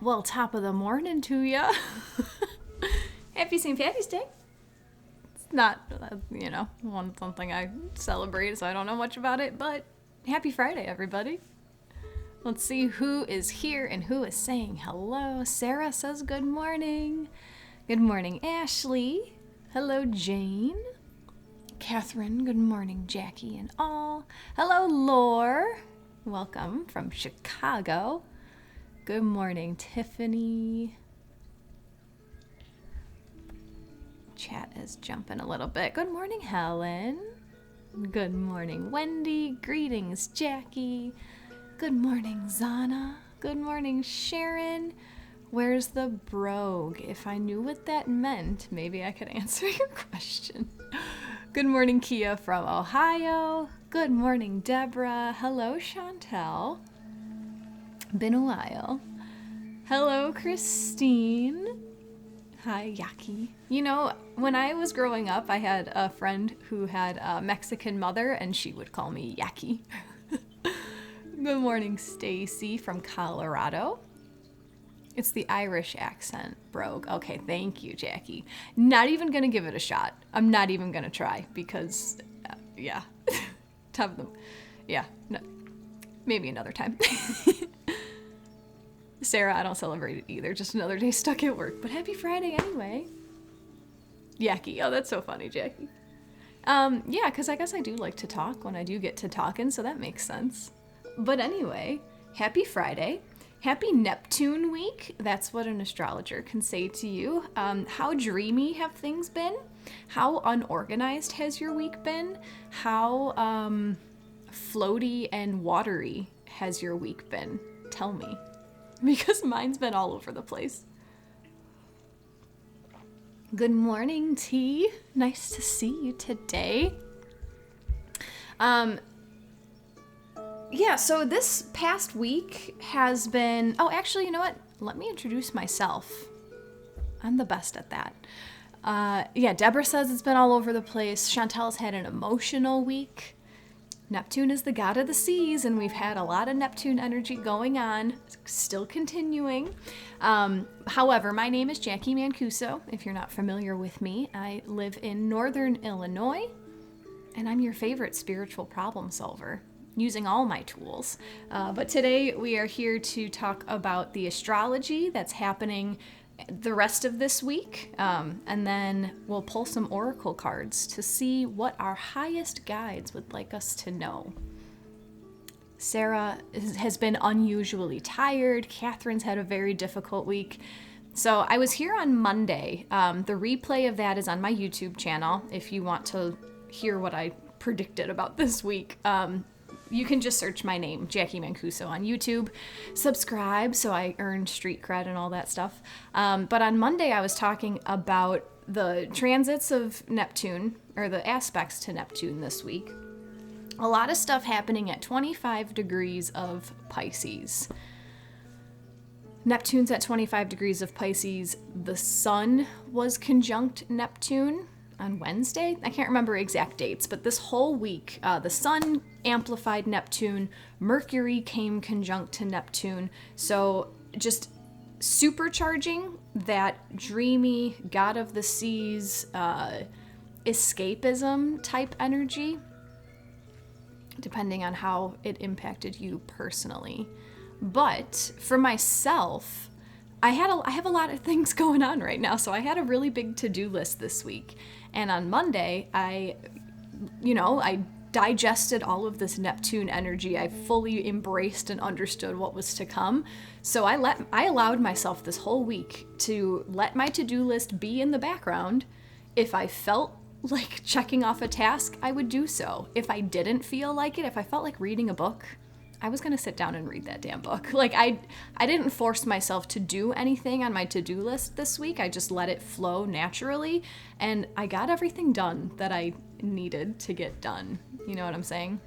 Well, top of the morning to ya. Happy St. Patty's Day. It's not, something I celebrate, so I don't know much about it, but happy Friday, everybody. Let's see who is here and who is saying hello. Sarah says good morning. Good morning, Ashley. Hello, Jane. Catherine, good morning, Jackie and all. Hello, Lore. Welcome from Chicago. Good morning, Tiffany. Chat is jumping a little bit. Good morning, Helen. Good morning, Wendy. Greetings, Jackie. Good morning, Zana. Good morning, Sharon. Where's the brogue? If I knew what that meant, maybe I could answer your question. Good morning, Kia from Ohio. Good morning, Deborah. Hello, Chantel. Been a while. Hello, Christine. Hi, Jacqui. You know, when I was growing up, I had a friend who had a Mexican mother, and she would call me Jacqui. Good morning, Stacy from Colorado. It's the Irish accent, brogue. Okay, thank you, Jackie. Not even gonna give it a shot. I'm not even gonna try because, yeah. Tough them. Yeah, no, maybe another time. Sarah, I don't celebrate it either. Just another day stuck at work. But happy Friday anyway. Jackie. Oh, that's so funny, Jackie. Yeah, because I guess I do like to talk when I do get to talking, so that makes sense. But anyway, happy Friday. Happy Neptune week. That's what an astrologer can say to you. How dreamy have things been? How unorganized has your week been? How floaty and watery has your week been? Tell me. Because mine's been all over the place. Good morning, T. Nice to see you today. Yeah, so this past week has been... Oh, actually, you know what? Let me introduce myself. I'm the best at that. Yeah, Deborah says it's been all over the place. Chantel's had an emotional week. Neptune is the god of the seas, and we've had a lot of Neptune energy going on, still continuing. However, my name is Jacqui Mancuso. If you're not familiar with me, I live in northern Illinois, and I'm your favorite spiritual problem solver, using all my tools. But today we are here to talk about the astrology that's happening the rest of this week, and then we'll pull some oracle cards to see what our highest guides would like us to know. Sarah has been unusually tired. Catherine's had a very difficult week. So I was here on Monday. The replay of that is on my YouTube channel if you want to hear what I predicted about this week. You can just search my name, Jacqui Mancuso, on YouTube. Subscribe so I earn street cred and all that stuff. But on Monday, I was talking about the transits of Neptune, or the aspects to Neptune this week. A lot of stuff happening at 25 degrees of Pisces. Neptune's at 25 degrees of Pisces. The sun was conjunct Neptune on Wednesday. I can't remember exact dates, but this whole week, the sun amplified Neptune, Mercury came conjunct to Neptune, so just supercharging that dreamy god of the seas, escapism type energy, depending on how it impacted you personally. But for myself, I have a lot of things going on right now, so I had a really big to-do list this week. And on Monday, I digested all of this Neptune energy. I fully embraced and understood what was to come. So I allowed myself this whole week to let my to-do list be in the background. If I felt like checking off a task, I would do so. If I didn't feel like it, if I felt like reading a book, I was going to sit down and read that damn book. Like, I didn't force myself to do anything on my to-do list this week. I just let it flow naturally, and I got everything done that I needed to get done. You know what I'm saying?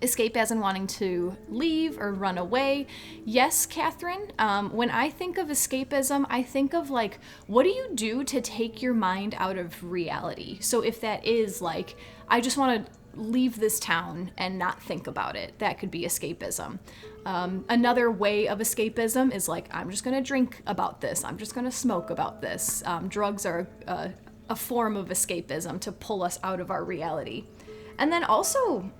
Escape as in wanting to leave or run away. Yes, Catherine, when I think of escapism, I think of, like, what do you do to take your mind out of reality? So if that is, like, I just want to leave this town and not think about it. That could be escapism. Another way of escapism is like, I'm just going to drink about this. I'm just going to smoke about this. Drugs are a form of escapism to pull us out of our reality. And then also,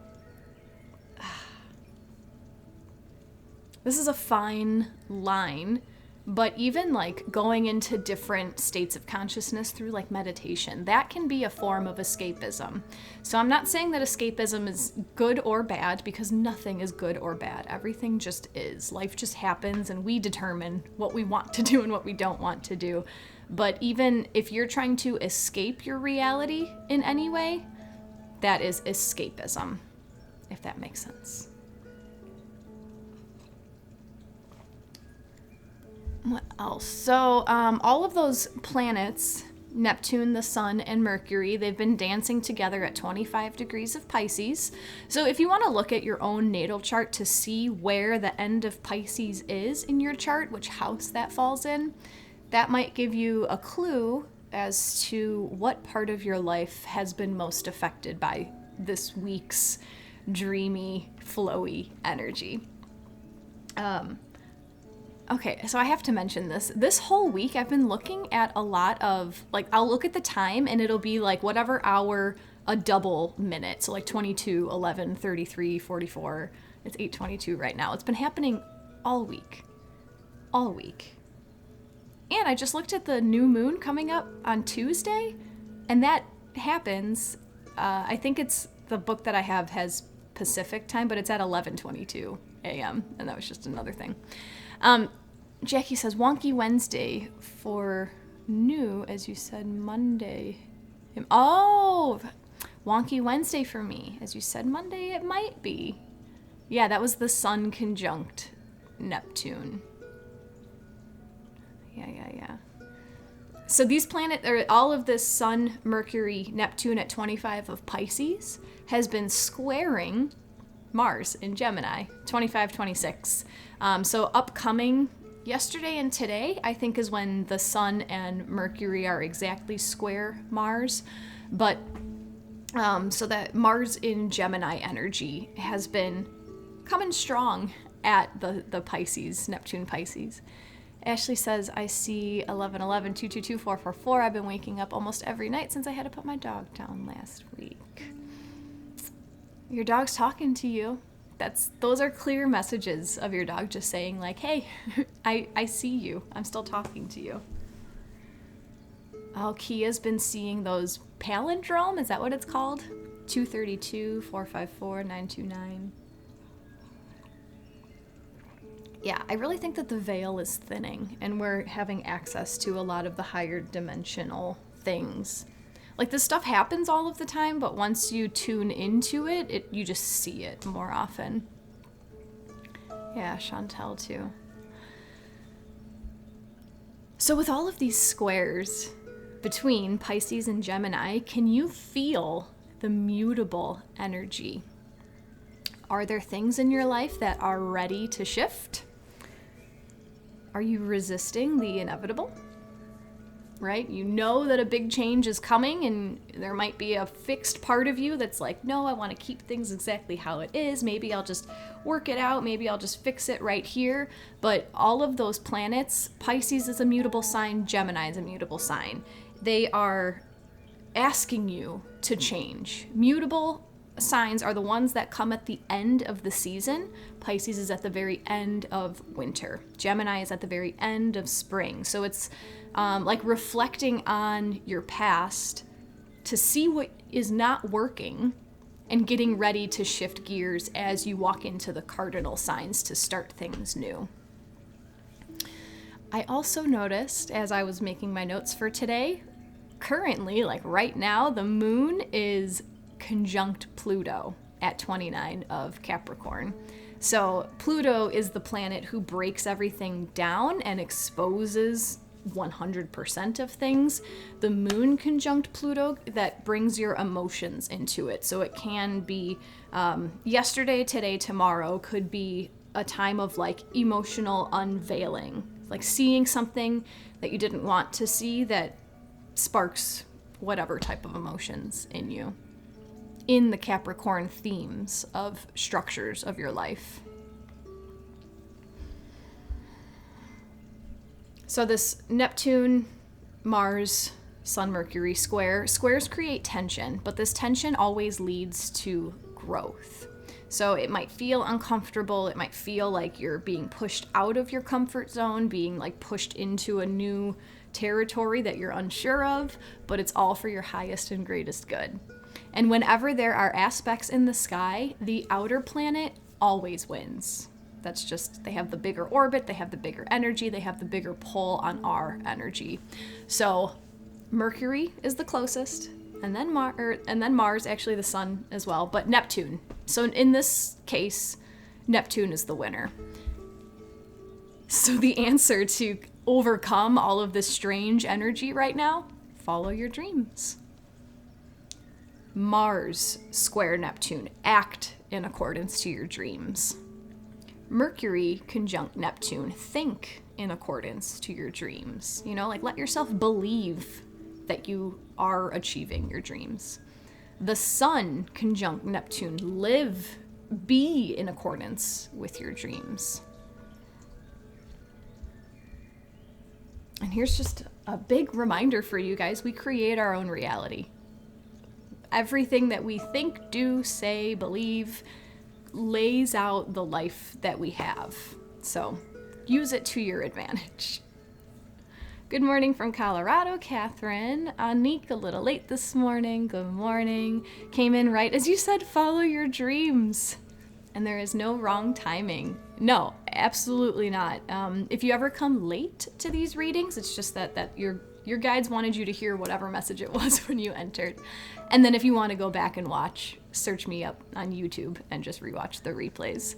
this is a fine line, but even like going into different states of consciousness through like meditation, that can be a form of escapism. So I'm not saying that escapism is good or bad, because nothing is good or bad. Everything just is. Life just happens, and we determine what we want to do and what we don't want to do. But even if you're trying to escape your reality in any way, that is escapism, if that makes sense. What else? So all of those planets, Neptune, the Sun, and Mercury, they've been dancing together at 25 degrees of Pisces. So if you want to look at your own natal chart to see where the end of Pisces is in your chart, which house that falls in, that might give you a clue as to what part of your life has been most affected by this week's dreamy, flowy energy. Okay, so I have to mention this. This whole week I've been looking at a lot of, like, I'll look at the time and it'll be like whatever hour a double minute. So like 22, 11, 33, 44. It's 8:22 right now. It's been happening all week. All week. And I just looked at the new moon coming up on Tuesday, and that happens, I think it's the book that I have has Pacific time, but it's at 11:22 a.m. And that was just another thing. Jacqui says, wonky Wednesday for new, as you said, Monday. Oh, wonky Wednesday for me. As you said, Monday, it might be. Yeah, that was the Sun conjunct Neptune. Yeah. So these planets, or all of this Sun, Mercury, Neptune at 25 of Pisces has been squaring Mars in Gemini, 25, 26. So upcoming yesterday and today, I think, is when the Sun and Mercury are exactly square Mars. But so that Mars in Gemini energy has been coming strong at the Pisces, Neptune Pisces. Ashley says, I see 1111 222 444. I've been waking up almost every night since I had to put my dog down last week. Your dog's talking to you. Those are clear messages of your dog just saying like, hey, I see you. I'm still talking to you. Oh, Kia's been seeing those palindrome. Is that what it's called? 232, 454, 929. Yeah, I really think that the veil is thinning and we're having access to a lot of the higher dimensional things. Like, this stuff happens all of the time, but once you tune into it, you just see it more often. Yeah, Chantel too. So with all of these squares between Pisces and Gemini, can you feel the mutable energy? Are there things in your life that are ready to shift? Are you resisting the inevitable? Right? You know that a big change is coming, and there might be a fixed part of you that's like, no, I want to keep things exactly how it is. Maybe I'll just work it out. Maybe I'll just fix it right here. But all of those planets, Pisces is a mutable sign, Gemini is a mutable sign. They are asking you to change. Mutable signs are the ones that come at the end of the season. Pisces is at the very end of winter. Gemini is at the very end of spring. So it's like reflecting on your past to see what is not working and getting ready to shift gears as you walk into the cardinal signs to start things new. I also noticed as I was making my notes for today, currently, like right now, the moon is conjunct Pluto at 29 of Capricorn. So Pluto is the planet who breaks everything down and exposes 100% of things. The moon conjunct Pluto, that brings your emotions into it. So it can be yesterday, today, tomorrow could be a time of like emotional unveiling, like seeing something that you didn't want to see that sparks whatever type of emotions in you. in the Capricorn themes of structures of your life. So this Neptune, Mars, Sun, Mercury squares create tension, but this tension always leads to growth. So it might feel uncomfortable. It might feel like you're being pushed out of your comfort zone, being like pushed into a new territory that you're unsure of, but it's all for your highest and greatest good. And whenever there are aspects in the sky, the outer planet always wins. That's just, they have the bigger orbit, they have the bigger energy, they have the bigger pull on our energy. So Mercury is the closest, and then Mars, actually the Sun as well, but Neptune. So in this case, Neptune is the winner. So the answer to overcome all of this strange energy right now, follow your dreams. Mars square Neptune, act in accordance to your dreams. Mercury conjunct Neptune, think in accordance to your dreams. You know, like let yourself believe that you are achieving your dreams. The Sun conjunct Neptune, live, be in accordance with your dreams. And here's just a big reminder for you guys, we create our own reality. Everything that we think, do, say, believe lays out the life that we have. So use it to your advantage. Good morning from Colorado, Catherine. Anik, a little late this morning. Good morning. Came in right as you said, follow your dreams. And there is no wrong timing. No, absolutely not. If you ever come late to these readings, it's just that your guides wanted you to hear whatever message it was when you entered. And then if you want to go back and watch, search me up on YouTube and just rewatch the replays.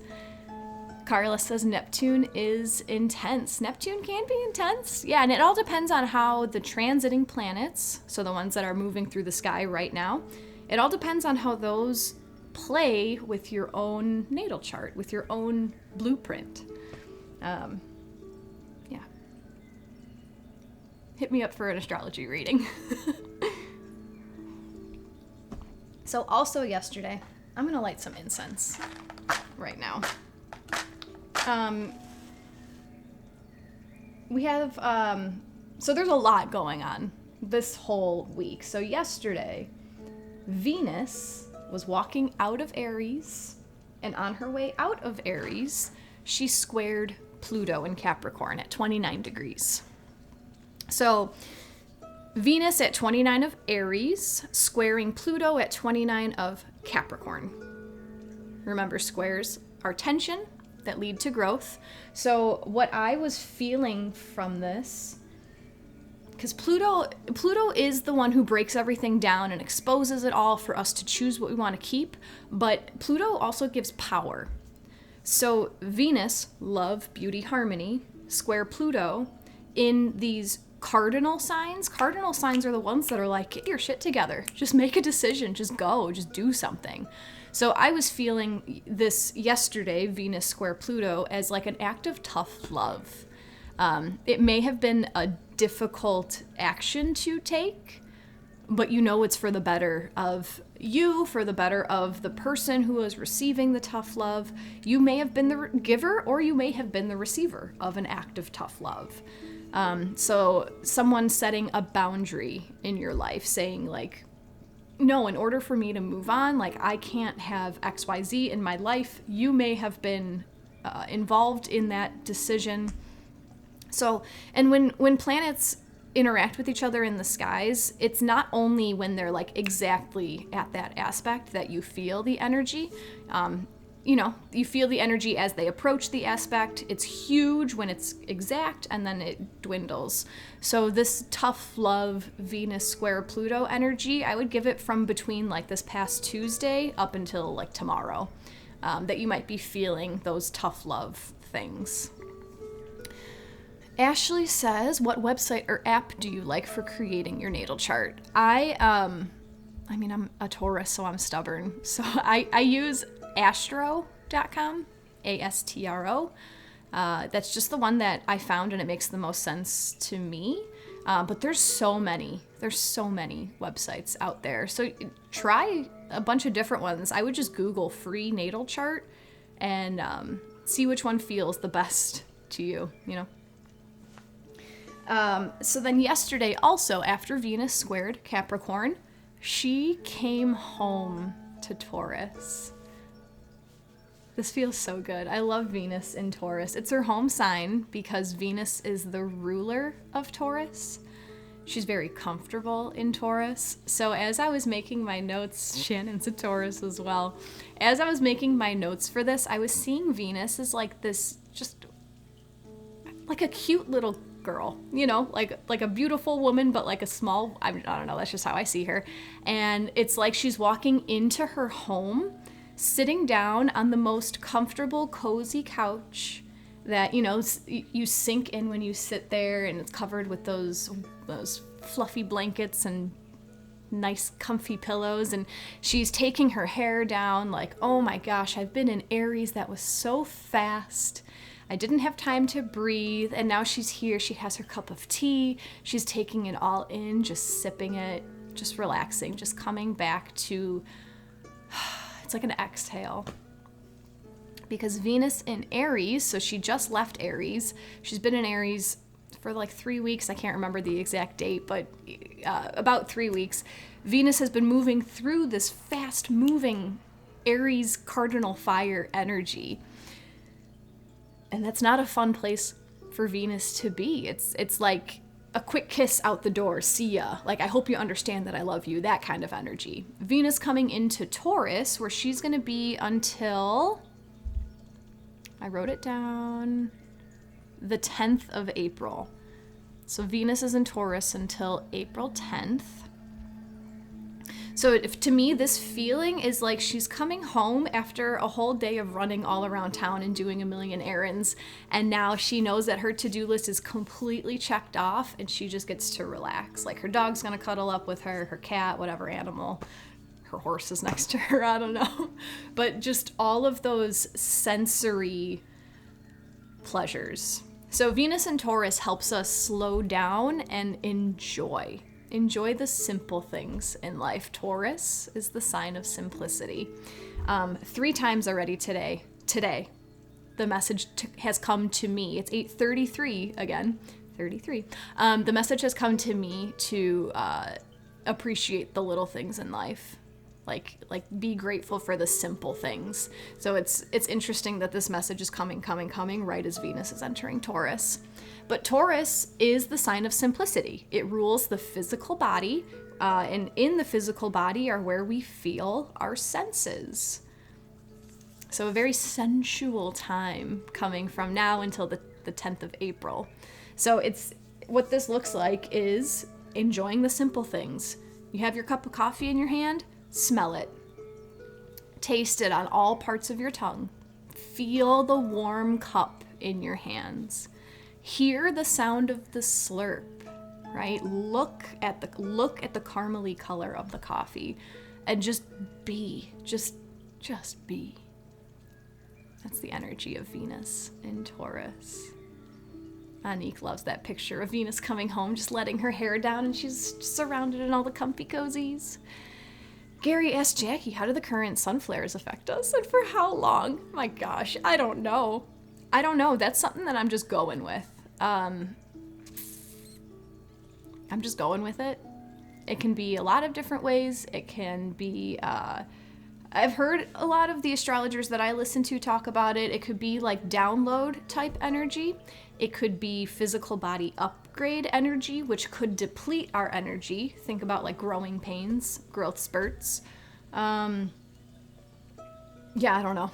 Carla says Neptune is intense. Neptune can be intense. Yeah, and it all depends on how the transiting planets, so the ones that are moving through the sky right now, it all depends on how those play with your own natal chart, with your own blueprint. Yeah. Hit me up for an astrology reading. So also yesterday, I'm going to light some incense right now. We have, so there's a lot going on this whole week. So yesterday, Venus was walking out of Aries, and on her way out of Aries, she squared Pluto in Capricorn at 29 degrees. So Venus at 29 of Aries, squaring Pluto at 29 of Capricorn. Remember, squares are tension that lead to growth. So what I was feeling from this, because Pluto is the one who breaks everything down and exposes it all for us to choose what we want to keep, but Pluto also gives power. So Venus, love, beauty, harmony, square Pluto in these cardinal signs. Cardinal signs are the ones that are like, get your shit together. Just make a decision. Just go. Just do something. So I was feeling this yesterday, Venus square Pluto, as like an act of tough love. It may have been a difficult action to take, but you know it's for the better of you, for the better of the person who is receiving the tough love. You may have been the giver, or you may have been the receiver of an act of tough love. So someone setting a boundary in your life, saying like, no, in order for me to move on, like I can't have XYZ in my life. You may have been involved in that decision. So, and when planets interact with each other in the skies, it's not only when they're like exactly at that aspect that you feel the energy. You feel the energy as they approach the aspect. It's huge when it's exact, and then it dwindles. So this tough love Venus square Pluto energy, I would give it from between like this past Tuesday up until like tomorrow, that you might be feeling those tough love things. Ashley says, what website or app do you like for creating your natal chart? I'm a Taurus, so I'm stubborn. So I use astro.com, ASTRO. That's just the one that I found, and it makes the most sense to me. But there's so many websites out there. So try a bunch of different ones. I would just Google free natal chart and see which one feels the best to you, So then yesterday also, after Venus squared Capricorn, she came home to Taurus. This feels so good. I love Venus in Taurus. It's her home sign because Venus is the ruler of Taurus. She's very comfortable in Taurus. So as I was making my notes, Shannon's a Taurus as well. As I was making my notes for this, I was seeing Venus as like this, just like a cute little girl, like a beautiful woman, but like a small, I don't know, that's just how I see her. And it's like she's walking into her home, sitting down on the most comfortable, cozy couch that, you sink in when you sit there, and it's covered with those fluffy blankets and nice comfy pillows. And she's taking her hair down like, oh my gosh, I've been in Aries that was so fast. I didn't have time to breathe. And now she's here. She has her cup of tea. She's taking it all in, just sipping it, just relaxing, just coming back to, it's like an exhale. Because Venus in Aries, so she just left Aries. She's been in Aries for like 3 weeks. I can't remember the exact date, but about 3 weeks. Venus has been moving through this fast-moving Aries cardinal fire energy. And that's not a fun place for Venus to be. It's like a quick kiss out the door, see ya. Like, I hope you understand that I love you, that kind of energy. Venus coming into Taurus, where she's going to be until, I wrote it down, the 10th of April. So Venus is in Taurus until April 10th. So to me, this feeling is like she's coming home after a whole day of running all around town and doing a million errands. And now she knows that her to-do list is completely checked off and she just gets to relax. Like, her dog's gonna cuddle up with her cat, whatever animal. Her horse is next to her, I don't know. But just all of those sensory pleasures. So Venus in Taurus helps us slow down and enjoy. Enjoy the simple things in life. Taurus is the sign of simplicity. 3 times already today, the message has come to me. It's 8:33 again, 33. The message has come to me to appreciate the little things in life. Like be grateful for the simple things. So it's interesting that this message is coming right as Venus is entering Taurus. But Taurus is the sign of simplicity. It rules the physical body, and in the physical body are where we feel our senses. So a very sensual time coming from now until the 10th of April. So it's what this looks like is enjoying the simple things. You have your cup of coffee in your hand, smell it. Taste it on all parts of your tongue. Feel the warm cup in your hands. Hear the sound of the slurp, right? Look at the caramely color of the coffee and just be. Just be. That's the energy of Venus in Taurus. Anique loves that picture of Venus coming home, just letting her hair down, and she's surrounded in all the comfy cozies. Gary asked Jacqui, how do the current sun flares affect us and for how long? My gosh, I don't know. That's something that I'm just going with. I'm just going with it. It can be a lot of different ways. It can be, I've heard a lot of the astrologers that I listen to talk about it. It could be like download type energy. It could be physical body upgrade energy, which could deplete our energy. Think about like growing pains, growth spurts. Yeah, I don't know.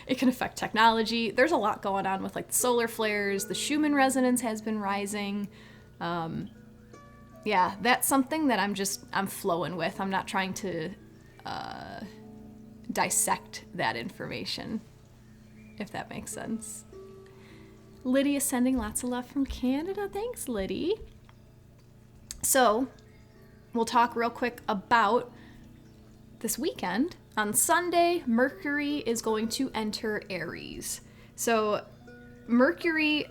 It can affect technology. There's a lot going on with like the solar flares. The Schumann resonance has been rising. Yeah, that's something that I'm flowing with. I'm not trying to dissect that information, if that makes sense. Liddy is sending lots of love from Canada. Thanks, Liddy. So, we'll talk real quick about this weekend. On Sunday, Mercury is going to enter Aries. So, Mercury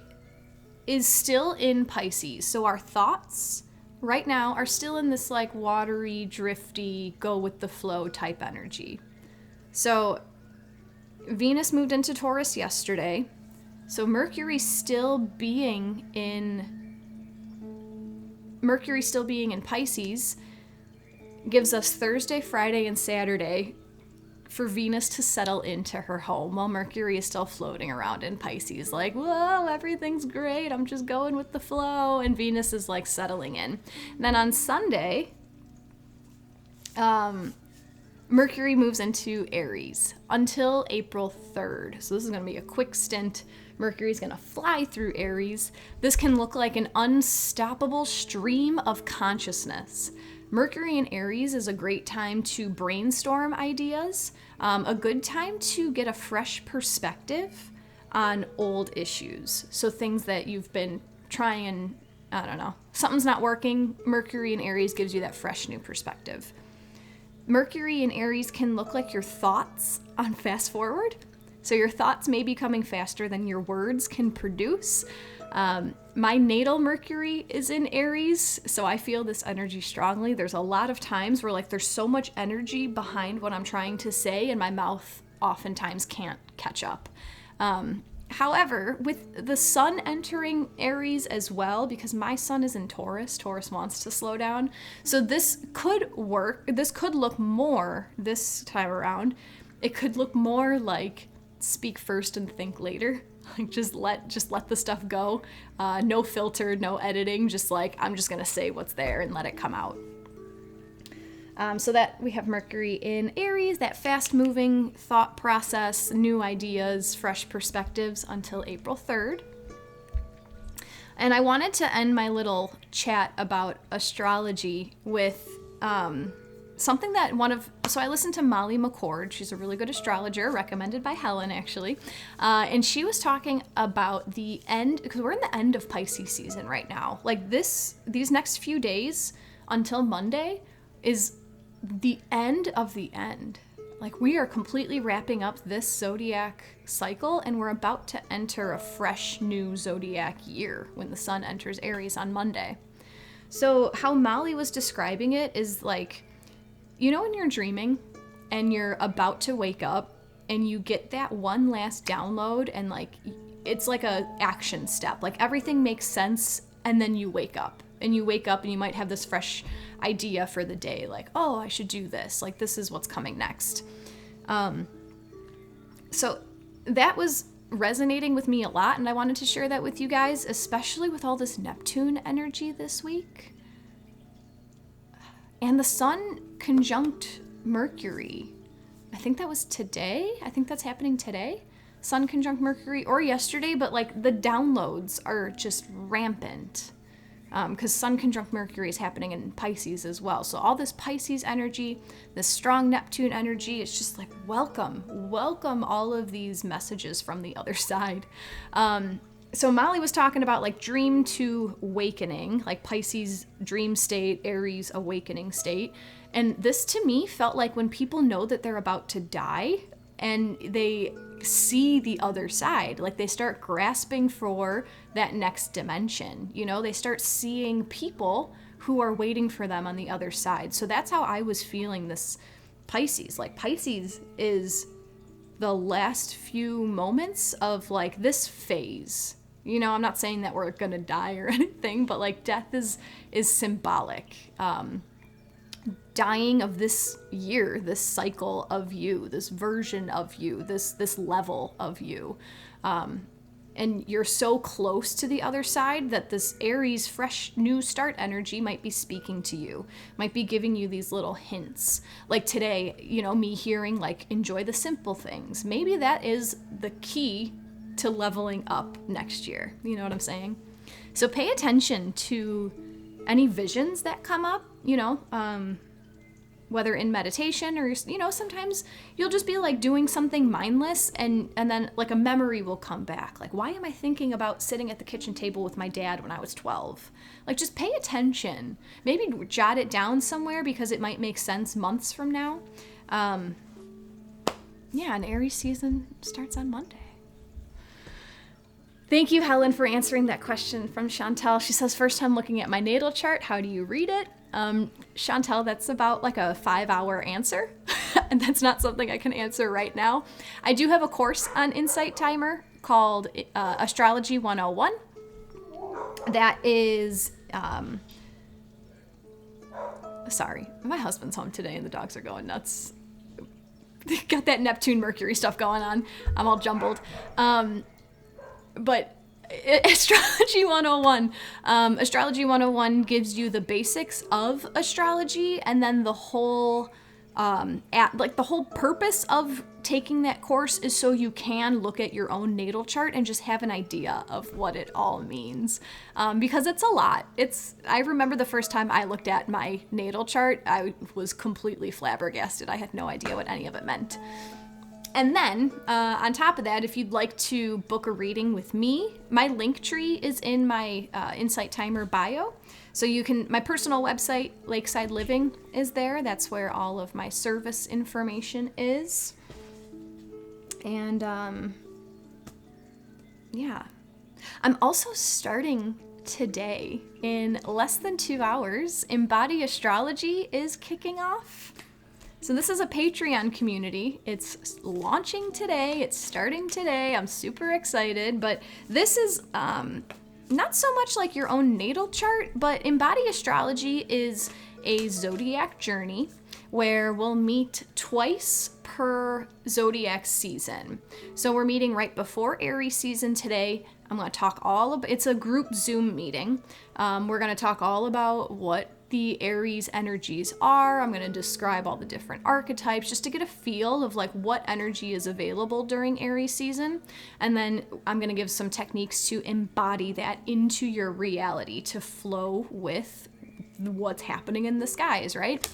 is still in Pisces. So our thoughts right now are still in this like watery, drifty, go with the flow type energy. So Venus moved into Taurus yesterday. So Mercury still being in Pisces gives us Thursday, Friday, and Saturday for Venus to settle into her home while Mercury is still floating around in Pisces, like, whoa, everything's great, I'm just going with the flow, and Venus is like settling in. And then on Sunday, Mercury moves into Aries until April 3rd. So this is going to be a quick stint. Mercury's going to fly through Aries. This can look like an unstoppable stream of consciousness. Mercury in Aries is a great time to brainstorm ideas, a good time to get a fresh perspective on old issues. So things that you've been trying and, I don't know, something's not working, Mercury in Aries gives you that fresh new perspective. Mercury in Aries can look like your thoughts on fast forward. So your thoughts may be coming faster than your words can produce. My natal Mercury is in Aries, so I feel this energy strongly. There's a lot of times where like there's so much energy behind what I'm trying to say and my mouth oftentimes can't catch up. However, with the sun entering Aries as well, because my sun is in Taurus wants to slow down. So this could work. This could look more this time around. It could look more like speak first and think later. Like just let the stuff go. No filter, no editing. Just like, I'm just going to say what's there and let it come out. So that we have Mercury in Aries, that fast-moving thought process, new ideas, fresh perspectives until April 3rd. And I wanted to end my little chat about astrology with something that so I listened to Molly McCord. She's a really good astrologer, recommended by Helen, actually. And she was talking about the end, because we're in the end of Pisces season right now. Like these next few days until Monday is the end of the end. Like we are completely wrapping up this zodiac cycle and we're about to enter a fresh new zodiac year when the sun enters Aries on Monday. So how Molly was describing it is like, you know when you're dreaming and you're about to wake up and you get that one last download and like it's like a action step, like everything makes sense, and then you wake up and you might have this fresh idea for the day, like, oh, I should do this, like this is what's coming next. So that was resonating with me a lot, and I wanted to share that with you guys, especially with all this Neptune energy this week. And the sun conjunct Mercury. I think that was today. I think that's happening today. Sun conjunct Mercury, or yesterday, but like the downloads are just rampant. Because Sun conjunct Mercury is happening in Pisces as well. So all this Pisces energy, this strong Neptune energy, it's just like welcome all of these messages from the other side. So Molly was talking about like dream to awakening, like Pisces dream state, Aries awakening state. And this to me felt like when people know that they're about to die and they see the other side, like they start grasping for that next dimension, you know, they start seeing people who are waiting for them on the other side. So that's how I was feeling this Pisces. Like Pisces is the last few moments of like this phase. You know, I'm not saying that we're gonna die or anything, but like death is symbolic. Dying of this year, this cycle of you, this version of you, this level of you. And you're so close to the other side that this Aries fresh new start energy might be speaking to you, might be giving you these little hints. Like today, you know, me hearing like, enjoy the simple things. Maybe that is the key to leveling up next year. You know what I'm saying? So pay attention to any visions that come up, you know, whether in meditation or, you know, sometimes you'll just be like doing something mindless and then like a memory will come back. Like, why am I thinking about sitting at the kitchen table with my dad when I was 12? Like, just pay attention. Maybe jot it down somewhere because it might make sense months from now. Yeah, and Aries season starts on Monday. Thank you, Helen, for answering that question from Chantel. She says, first time looking at my natal chart. How do you read it? Chantel, that's about like a 5-hour answer. And that's not something I can answer right now. I do have a course on Insight Timer called Astrology 101. That is, sorry, my husband's home today and the dogs are going nuts. They got that Neptune Mercury stuff going on. I'm all jumbled. But Astrology 101. Astrology 101 gives you the basics of astrology, and then the whole the whole purpose of taking that course is so you can look at your own natal chart and just have an idea of what it all means. Because it's a lot. I remember the first time I looked at my natal chart, I was completely flabbergasted. I had no idea what any of it meant. And then, on top of that, if you'd like to book a reading with me, my link tree is in my Insight Timer bio. So you can, my personal website, Lakeside Living, is there. That's where all of my service information is. And, yeah. I'm also starting today, in less than 2 hours, Embody Astrology is kicking off. So this is a Patreon community. It's launching today. It's starting today. I'm super excited. But this is not so much like your own natal chart, but Embody Astrology is a zodiac journey where we'll meet twice per zodiac season. So we're meeting right before Aries season today. I'm going to talk it's a group Zoom meeting. We're going to talk all about what the Aries energies are. I'm going to describe all the different archetypes just to get a feel of like what energy is available during Aries season. And then I'm going to give some techniques to embody that into your reality to flow with what's happening in the skies, right?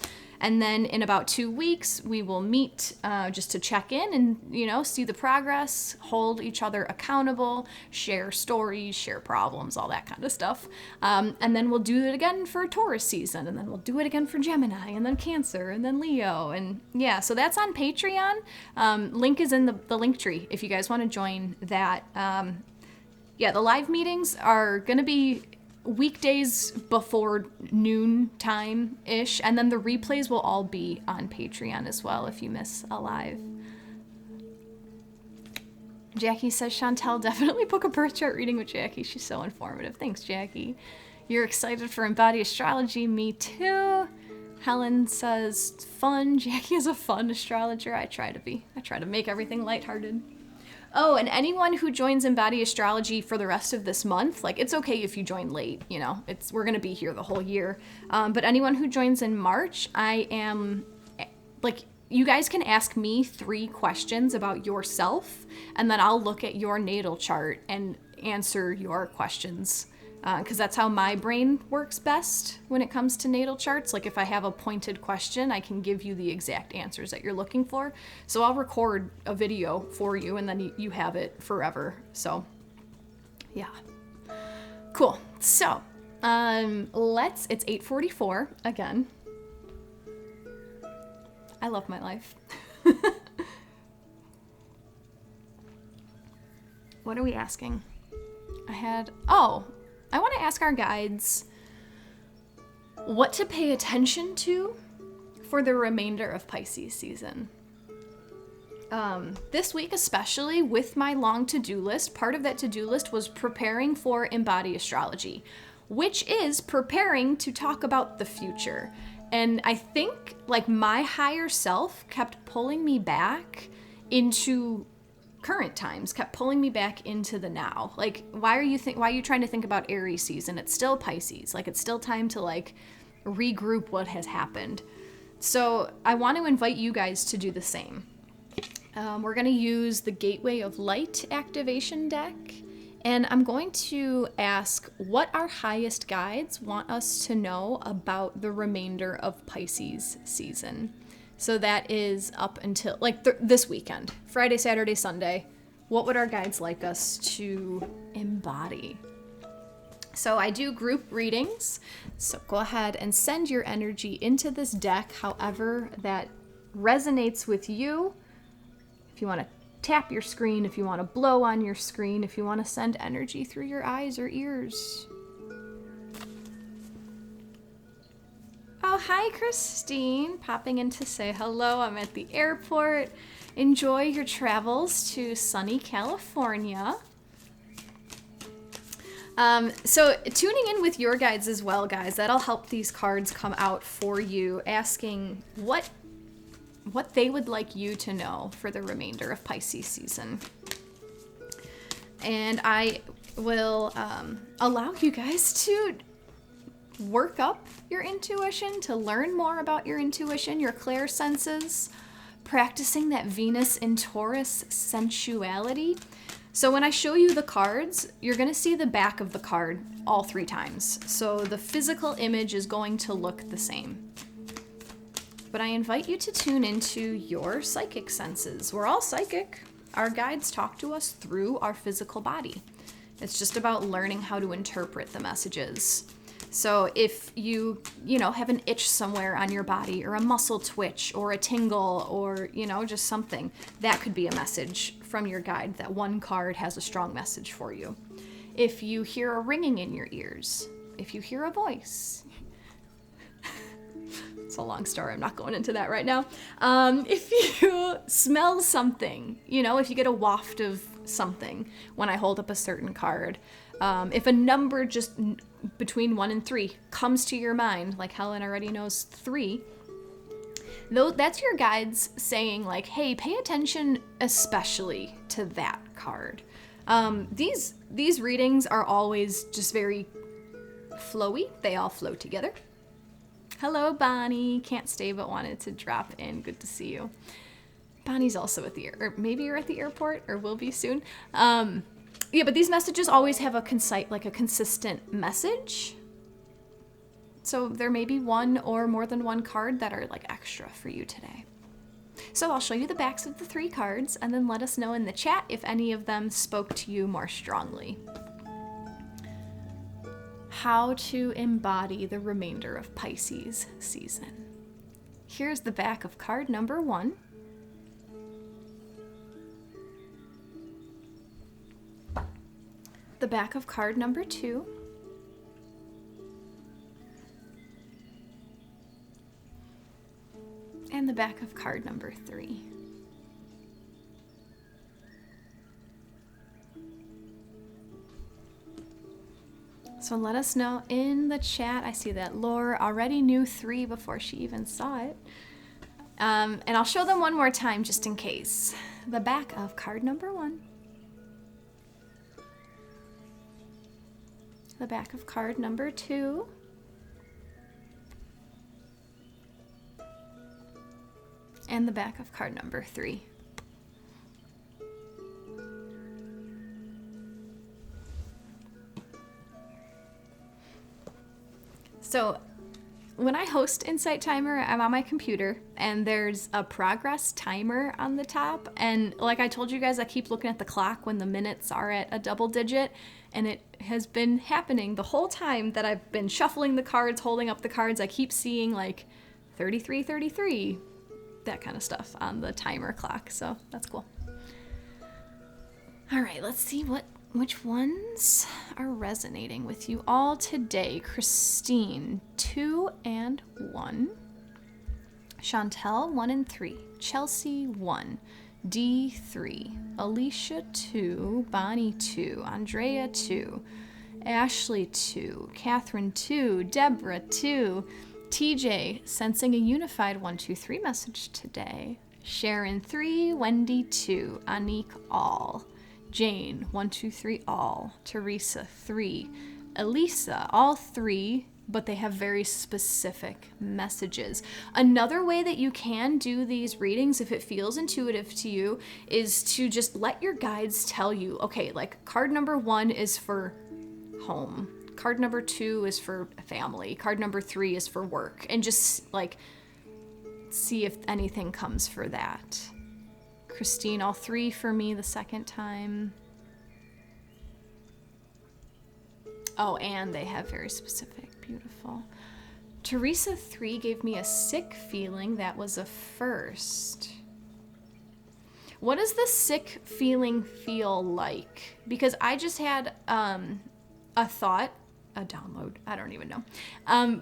And then in about 2 weeks, we will meet just to check in and, see the progress, hold each other accountable, share stories, share problems, all that kind of stuff. And then we'll do it again for Taurus season, and then we'll do it again for Gemini, and then Cancer, and then Leo. And yeah, so that's on Patreon. Link is in the link tree if you guys want to join that. The live meetings are going to be weekdays before noon time-ish, and then the replays will all be on Patreon as well if you miss a live. Jackie says, Chantel, definitely book a birth chart reading with Jackie. She's so informative. Thanks, Jackie. You're excited for Embody Astrology? Me too. Helen says, fun. Jackie is a fun astrologer. I try to be. I try to make everything lighthearted. Oh, and anyone who joins Embody Astrology for the rest of this month, it's okay if you join late, we're going to be here the whole year. But anyone who joins in March, I am, you guys can ask me 3 questions about yourself, and then I'll look at your natal chart and answer your questions. Because that's how my brain works best when it comes to natal charts. If I have a pointed question, I can give you the exact answers that you're looking for. So I'll record a video for you, and then you have it forever. So, yeah. Cool. So, it's 8:44 again. I love my life. What are we asking? I want to ask our guides what to pay attention to for the remainder of Pisces season. This week, especially with my long to-do list, part of that to-do list was preparing for Embody Astrology, which is preparing to talk about the future. And I think my higher self kept pulling me back into current times, kept pulling me back into the now. Why are you trying to think about Aries season? It's still Pisces. It's still time to regroup what has happened. So I want to invite you guys to do the same. We're going to use the Gateway of Light activation deck, and I'm going to ask what our highest guides want us to know about the remainder of Pisces season. So that is up until this weekend, Friday, Saturday, Sunday. What would our guides like us to embody? So I do group readings. So go ahead and send your energy into this deck, however that resonates with you. If you want to tap your screen, if you want to blow on your screen, if you want to send energy through your eyes or ears. Oh, hi, Christine. Popping in to say hello. I'm at the airport. Enjoy your travels to sunny California. So tuning in with your guides as well, guys. That'll help these cards come out for you, asking what they would like you to know for the remainder of Pisces season. And I will allow you guys to work up your intuition, to learn more about your intuition, your clairsenses, practicing that Venus in Taurus sensuality. So when I show you the cards, you're going to see the back of the card all 3 times. So the physical image is going to look the same. But I invite you to tune into your psychic senses. We're all psychic. Our guides talk to us through our physical body. It's just about learning how to interpret the messages. So if you have an itch somewhere on your body, or a muscle twitch, or a tingle, or, just something, that could be a message from your guide. That one card has a strong message for you. If you hear a ringing in your ears, if you hear a voice, it's a long story, I'm not going into that right now. If you smell something, if you get a waft of something when I hold up a certain card, if a number just between 1 and 3 comes to your mind, like Helen already knows 3, that's your guides saying, like, hey, pay attention especially to that card. These readings are always just very flowy. They all flow together. Hello, Bonnie. Can't stay but wanted to drop in. Good to see you. Bonnie's also at the or maybe you're at the airport, or will be soon. Yeah, but these messages always have a consistent message. So there may be one or more than one card that are like extra for you today. So I'll show you the backs of the 3 cards, and then let us know in the chat if any of them spoke to you more strongly. How to embody the remainder of Pisces season. Here's the back of card number 1. The back of card number 2. And the back of card number 3. So let us know in the chat. I see that Laura already knew 3 before she even saw it. And I'll show them one more time just in case. The back of card number 1. The back of card number 2. And the back of card number 3. So when I host Insight Timer, I'm on my computer, and there's a progress timer on the top. And like I told you guys, I keep looking at the clock when the minutes are at a double digit. And it has been happening the whole time that I've been shuffling the cards, holding up the cards. I keep seeing like 33, 33, that kind of stuff on the timer clock. So that's cool. All right, let's see which ones are resonating with you all today. Christine, 2 and 1. Chantel, 1 and 3. Chelsea, 1. D, 3. Alicia, 2. Bonnie, 2. Andrea, 2. Ashley, 2. Catherine, 2. Deborah, 2. TJ, sensing a unified 1, 2, 3 message today. Sharon, 3. Wendy, 2. Anik, all. Jane, 1, 2, 3, all. Teresa, 3. Elisa, all 3, but they have very specific messages. Another way that you can do these readings, if it feels intuitive to you, is to just let your guides tell you, okay, like card number 1 is for home. Card number 2 is for family. Card number 3 is for work. And just like see if anything comes for that. Christine, all 3 for me the second time. Oh, and they have very specific. Beautiful. Teresa, 3 gave me a sick feeling. That was a first. What does the sick feeling feel like? Because I just had a thought, a download, I don't even know.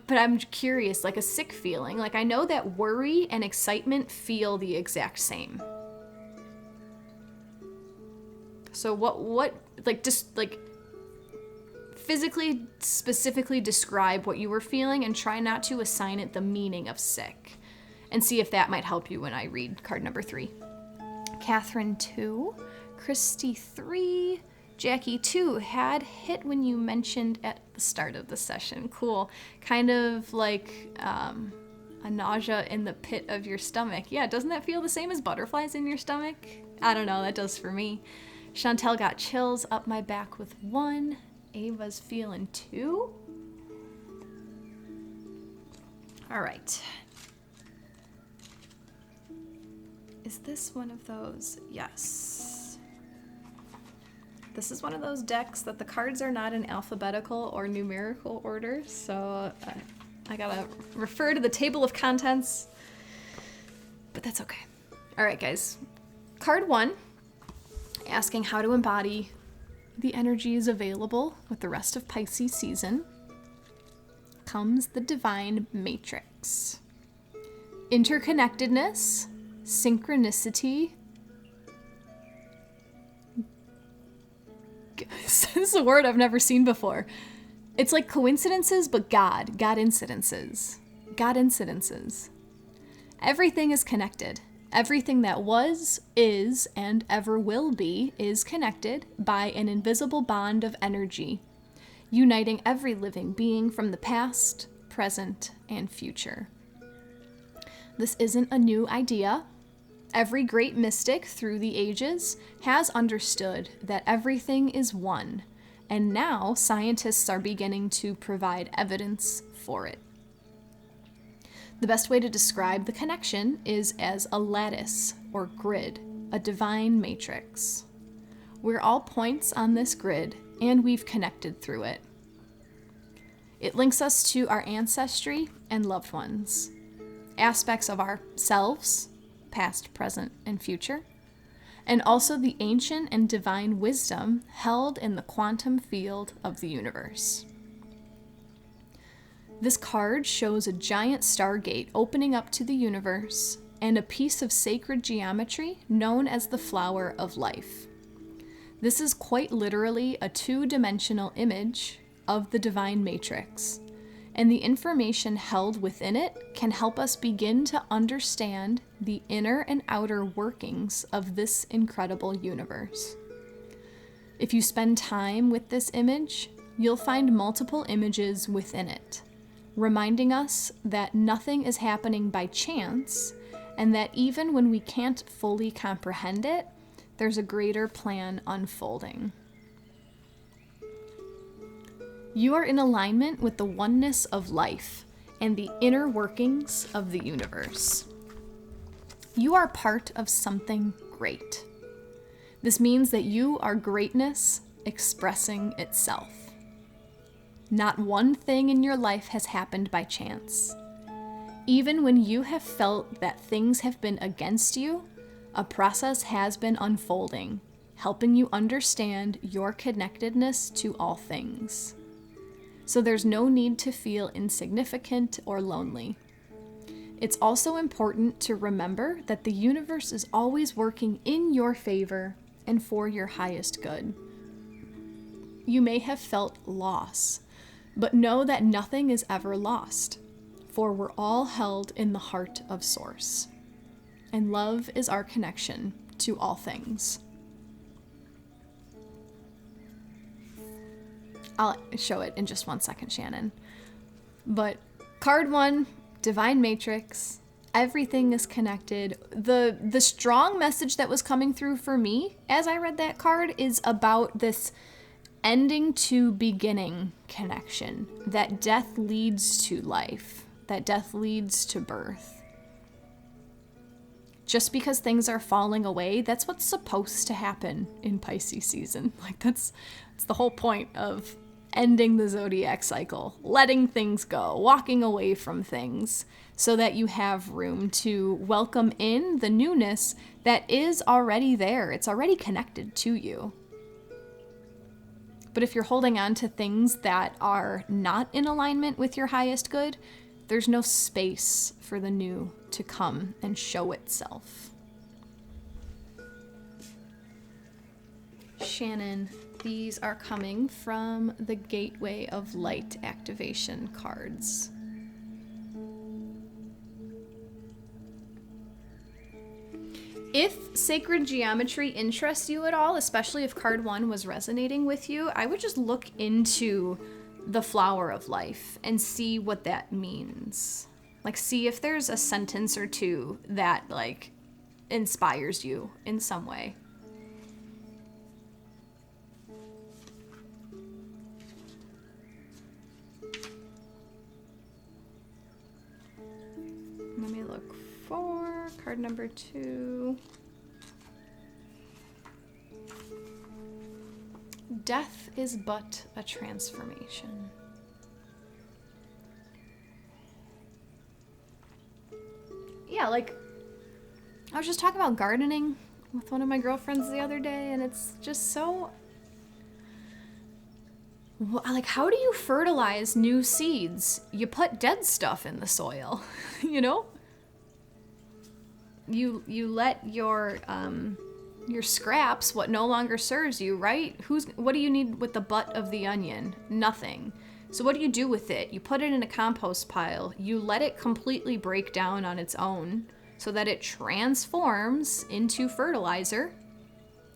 But I'm curious, like a sick feeling. Like I know that worry and excitement feel the exact same. So what like just like physically, specifically describe what you were feeling and try not to assign it the meaning of sick. And see if that might help you when I read card number 3. Catherine 2, Christy 3, Jacqui 2 had hit when you mentioned at the start of the session. Cool. Kind of like a nausea in the pit of your stomach. Yeah, doesn't that feel the same as butterflies in your stomach? I don't know, that does for me. Chantel got chills up my back with 1. Ava's feeling 2. All right. Is this one of those? Yes. This is one of those decks that the cards are not in alphabetical or numerical order, so I gotta refer to the table of contents, but that's okay. All right, guys. Card 1, asking how to embody the energies available with the rest of Pisces season, comes the Divine Matrix. Interconnectedness, synchronicity. This is a word I've never seen before. It's like coincidences, but God incidences. God incidences. Everything is connected. Everything that was, is, and ever will be is connected by an invisible bond of energy, uniting every living being from the past, present, and future. This isn't a new idea. Every great mystic through the ages has understood that everything is one, and now scientists are beginning to provide evidence for it. The best way to describe the connection is as a lattice or grid, a divine matrix. We're all points on this grid, and we've connected through it. It links us to our ancestry and loved ones, aspects of ourselves, past, present, and future, and also the ancient and divine wisdom held in the quantum field of the universe. This card shows a giant stargate opening up to the universe and a piece of sacred geometry known as the flower of life. This is quite literally a 2-dimensional image of the divine matrix, and the information held within it can help us begin to understand the inner and outer workings of this incredible universe. If you spend time with this image, you'll find multiple images within it, reminding us that nothing is happening by chance, and that even when we can't fully comprehend it, there's a greater plan unfolding. You are in alignment with the oneness of life and the inner workings of the universe. You are part of something great. This means that you are greatness expressing itself. Not one thing in your life has happened by chance. Even when you have felt that things have been against you, a process has been unfolding, helping you understand your connectedness to all things. So there's no need to feel insignificant or lonely. It's also important to remember that the universe is always working in your favor and for your highest good. You may have felt loss, but know that nothing is ever lost, for we're all held in the heart of Source, and love is our connection to all things. I'll show it in just 1 second, Shannon. But card 1, Divine Matrix, everything is connected. The strong message that was coming through for me as I read that card is about this ending to beginning connection, that death leads to life, that death leads to birth. Just because things are falling away, that's what's supposed to happen in Pisces season. Like that's the whole point of ending the zodiac cycle, letting things go, walking away from things so that you have room to welcome in the newness that is already there. It's already connected to you. But if you're holding on to things that are not in alignment with your highest good, there's no space for the new to come and show itself. Shannon, these are coming from the Gateway of Light activation cards. If sacred geometry interests you at all, especially if card 1 was resonating with you, I would just look into the flower of life and see what that means. Like, see if there's a sentence or two that, like, inspires you in some way. Let me look for card number 2. Death is but a transformation. Yeah, like, I was just talking about gardening with one of my girlfriends the other day, and it's just so... Like, how do you fertilize new seeds? You put dead stuff in the soil, you know? You let your scraps, what no longer serves you, right? What do you need with the butt of the onion? Nothing. So what do you do with it? You put it in a compost pile. You let it completely break down on its own so that it transforms into fertilizer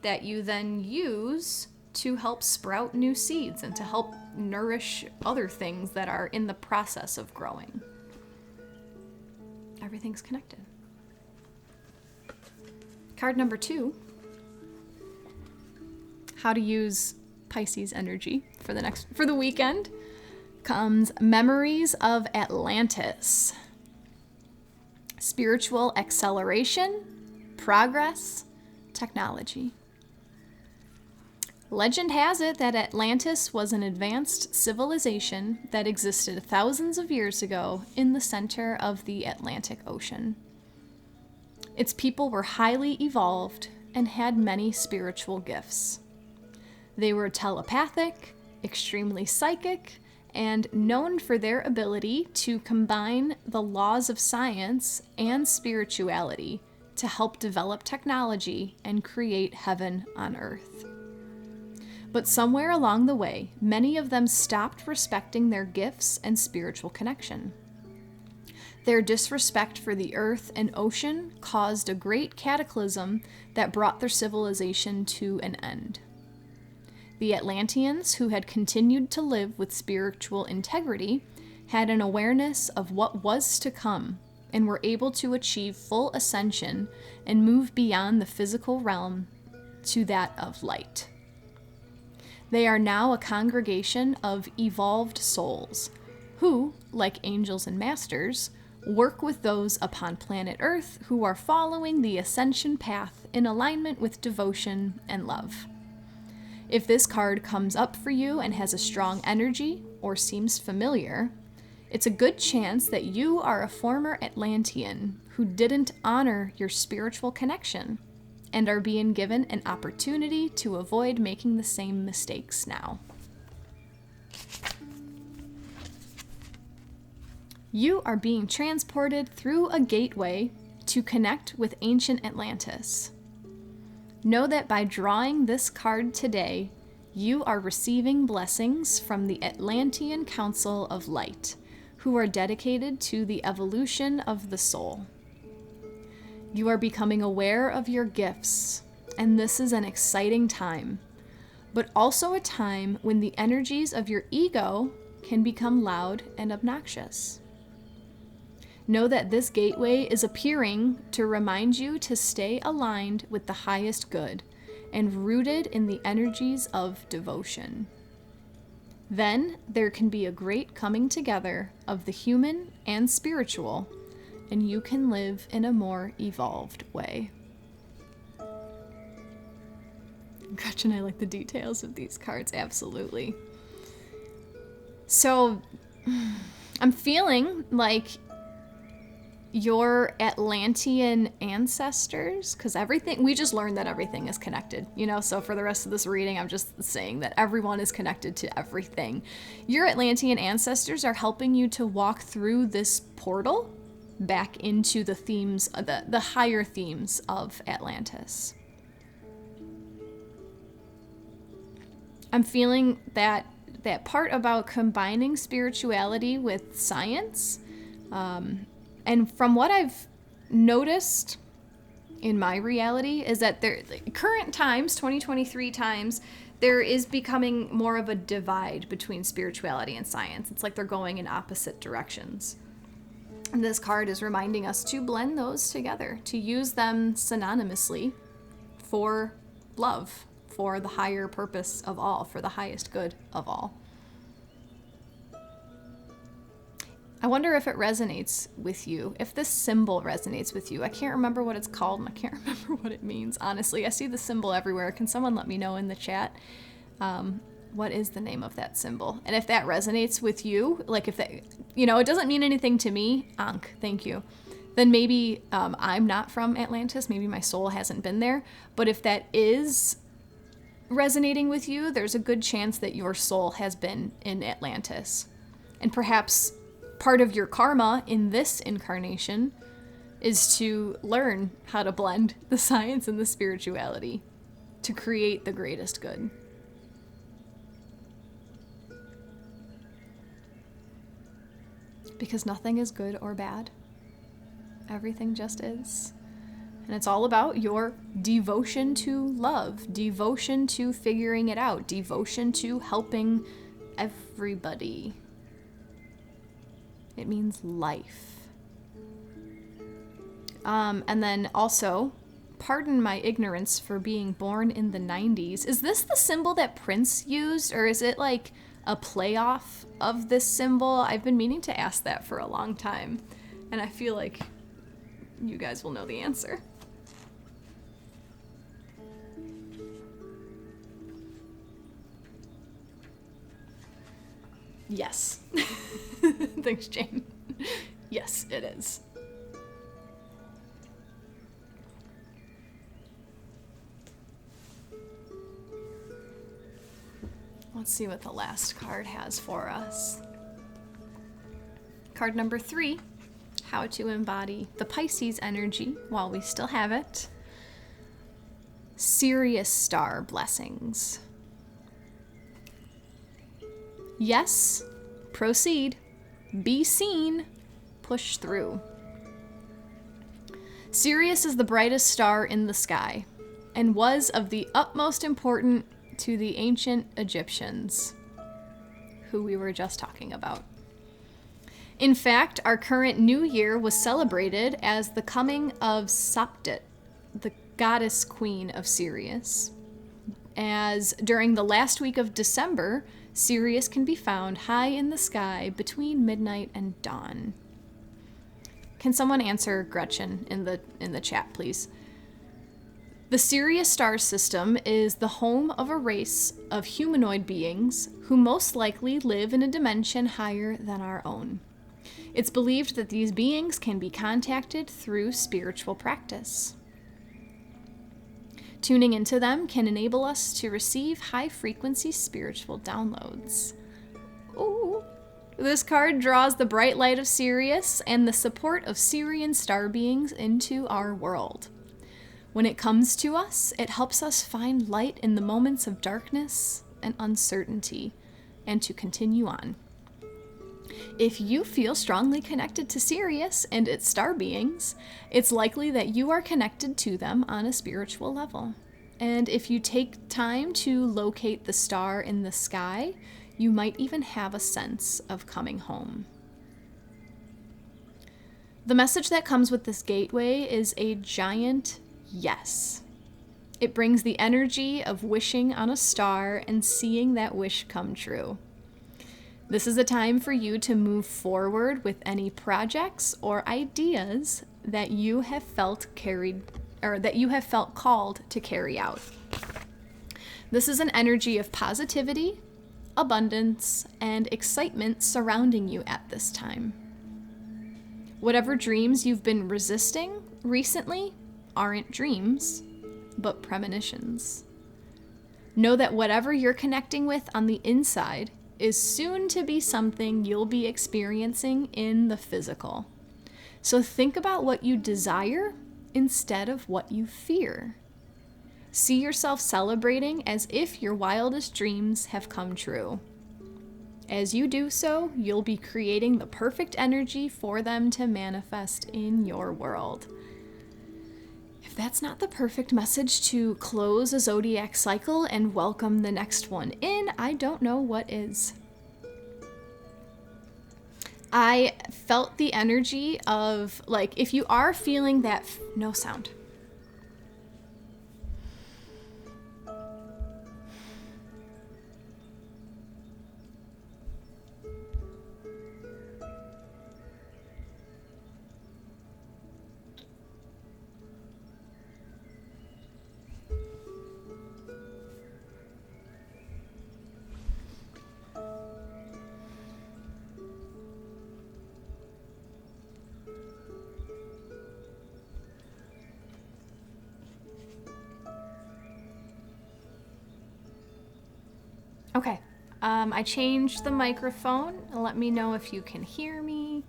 that you then use to help sprout new seeds and to help nourish other things that are in the process of growing. Everything's connected. Card number 2. How to use Pisces energy for the weekend comes Memories of Atlantis. Spiritual acceleration, progress, technology. Legend has it that Atlantis was an advanced civilization that existed thousands of years ago in the center of the Atlantic Ocean. Its people were highly evolved and had many spiritual gifts. They were telepathic, extremely psychic, and known for their ability to combine the laws of science and spirituality to help develop technology and create heaven on earth. But somewhere along the way, many of them stopped respecting their gifts and spiritual connection. Their disrespect for the earth and ocean caused a great cataclysm that brought their civilization to an end. The Atlanteans, who had continued to live with spiritual integrity, had an awareness of what was to come and were able to achieve full ascension and move beyond the physical realm to that of light. They are now a congregation of evolved souls who, like angels and masters, work with those upon planet Earth who are following the ascension path in alignment with devotion and love. If this card comes up for you and has a strong energy or seems familiar, it's a good chance that you are a former Atlantean who didn't honor your spiritual connection and are being given an opportunity to avoid making the same mistakes now. You are being transported through a gateway to connect with ancient Atlantis. Know that by drawing this card today, you are receiving blessings from the Atlantean Council of Light, who are dedicated to the evolution of the soul. You are becoming aware of your gifts, and this is an exciting time, but also a time when the energies of your ego can become loud and obnoxious. Know that this gateway is appearing to remind you to stay aligned with the highest good and rooted in the energies of devotion. Then there can be a great coming together of the human and spiritual, and you can live in a more evolved way. Gretchen, I like the details of these cards, absolutely. So I'm feeling like your Atlantean ancestors, because we just learned that everything is connected, so for the rest of this reading, I'm just saying that everyone is connected to everything. Your Atlantean ancestors are helping you to walk through this portal back into the themes, the higher themes of Atlantis. I'm feeling that part about combining spirituality with science, and from what I've noticed in my reality is that current times, 2023 times, there is becoming more of a divide between spirituality and science. It's like they're going in opposite directions. And this card is reminding us to blend those together, to use them synonymously for love, for the higher purpose of all, for the highest good of all. I wonder if it resonates with you, if this symbol resonates with you. I can't remember what it's called, and I can't remember what it means, honestly. I see the symbol everywhere. Can someone let me know in the chat what is the name of that symbol? And if that resonates with you, like if that, it doesn't mean anything to me, Ankh, thank you, then maybe I'm not from Atlantis. Maybe my soul hasn't been there. But if that is resonating with you, there's a good chance that your soul has been in Atlantis. And perhaps part of your karma in this incarnation is to learn how to blend the science and the spirituality to create the greatest good. Because nothing is good or bad. Everything just is. And it's all about your devotion to love, devotion to figuring it out, devotion to helping everybody. It means life. And then also, pardon my ignorance for being born in the 90s. Is this the symbol that Prince used, or is it like a playoff of this symbol? I've been meaning to ask that for a long time, and I feel like you guys will know the answer. Yes. Thanks, Jane. Yes, it is. Let's see what the last card has for us. Card number 3, how to embody the Pisces energy while we still have it. Sirius star blessings. Yes, proceed, be seen, push through. Sirius is the brightest star in the sky and was of the utmost importance to the ancient Egyptians, who we were just talking about. In fact, our current new year was celebrated as the coming of Saptit, the goddess queen of Sirius, as during the last week of December, Sirius can be found high in the sky between midnight and dawn. Can someone answer Gretchen in the chat, please? The Sirius star system is the home of a race of humanoid beings who most likely live in a dimension higher than our own. It's believed that these beings can be contacted through spiritual practice. Tuning into them can enable us to receive high-frequency spiritual downloads. Ooh. This card draws the bright light of Sirius and the support of Sirian star beings into our world. When it comes to us, it helps us find light in the moments of darkness and uncertainty, and to continue on. If you feel strongly connected to Sirius and its star beings, it's likely that you are connected to them on a spiritual level. And if you take time to locate the star in the sky, you might even have a sense of coming home. The message that comes with this gateway is a giant yes. It brings the energy of wishing on a star and seeing that wish come true. This is a time for you to move forward with any projects or ideas that you have felt called to carry out. This is an energy of positivity, abundance, and excitement surrounding you at this time. Whatever dreams you've been resisting recently aren't dreams, but premonitions. Know that whatever you're connecting with on the inside is soon to be something you'll be experiencing in the physical. So think about what you desire instead of what you fear. See yourself celebrating as if your wildest dreams have come true. As you do so, you'll be creating the perfect energy for them to manifest in your world. If that's not the perfect message to close a zodiac cycle and welcome the next one in, I don't know what is. I felt the energy of, like, if you are feeling that, no sound. Okay, I changed the microphone. Let me know if you can hear me.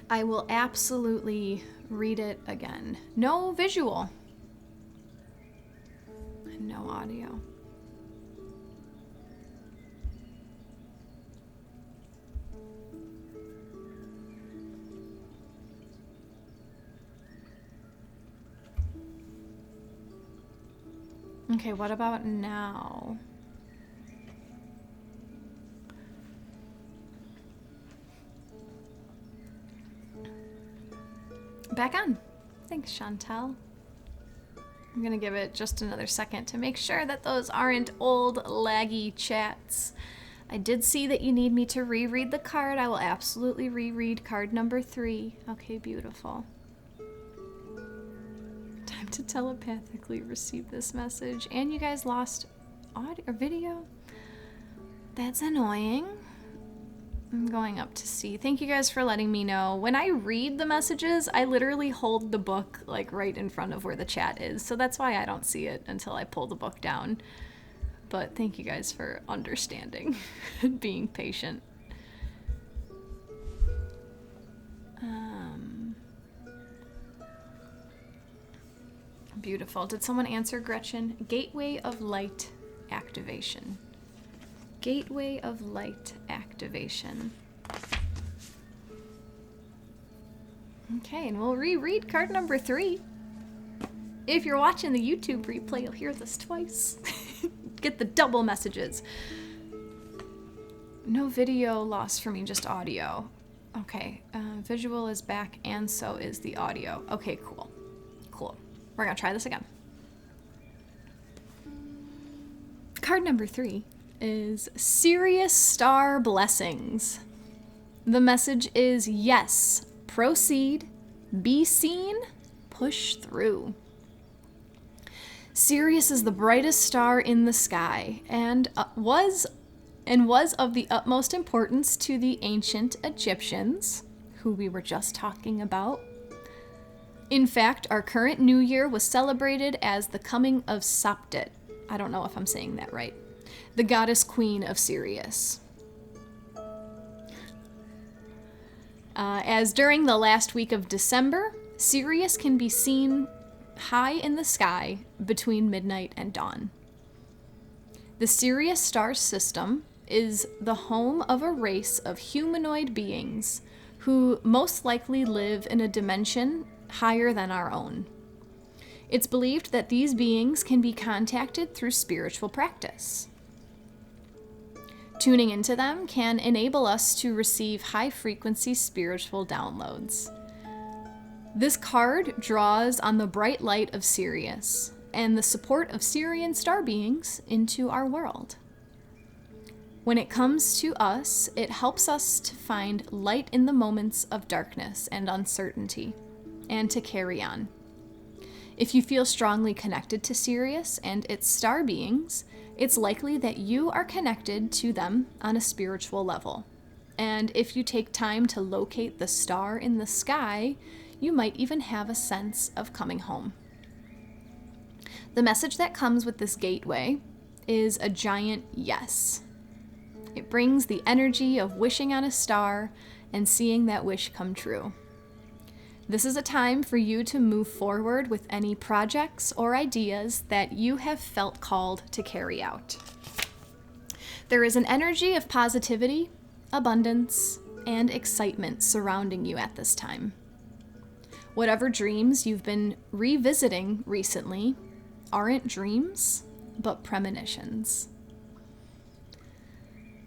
I will absolutely read it again. No visual. And no audio. Okay, what about now? Back on. Thanks, Chantel. I'm gonna give it just another second to make sure that those aren't old laggy chats. I did see that you need me to reread the card. I will absolutely reread card number 3. Okay, beautiful. Time to telepathically receive this message. And you guys lost audio or video? That's annoying. I'm going up to see. Thank you guys for letting me know. When I read the messages, I literally hold the book like right in front of where the chat is. So that's why I don't see it until I pull the book down. But thank you guys for understanding and being patient. Beautiful. Did someone answer, Gretchen? Gateway of Light activation. Gateway of Light activation. Okay, and we'll reread card number 3. If you're watching the YouTube replay, you'll hear this twice. Get the double messages. No video lost for me, just audio. Okay, visual is back and so is the audio. Okay, cool. Cool. We're gonna try this again. Card number 3 is Sirius Star Blessings. The message is yes, proceed, be seen, push through. Sirius is the brightest star in the sky and was of the utmost importance to the ancient Egyptians, who we were just talking about. In fact, our current new year was celebrated as the coming of Saptit. I don't know if I'm saying that right. The goddess queen of Sirius. As during the last week of December, Sirius can be seen high in the sky between midnight and dawn. The Sirius star system is the home of a race of humanoid beings who most likely live in a dimension higher than our own. It's believed that these beings can be contacted through spiritual practice. Tuning into them can enable us to receive high-frequency spiritual downloads. This card draws on the bright light of Sirius and the support of Sirian star beings into our world. When it comes to us, it helps us to find light in the moments of darkness and uncertainty, and to carry on. If you feel strongly connected to Sirius and its star beings, it's likely that you are connected to them on a spiritual level. And if you take time to locate the star in the sky, you might even have a sense of coming home. The message that comes with this gateway is a giant yes. It brings the energy of wishing on a star and seeing that wish come true. This is a time for you to move forward with any projects or ideas that you have felt called to carry out. There is an energy of positivity, abundance, and excitement surrounding you at this time. Whatever dreams you've been revisiting recently aren't dreams, but premonitions.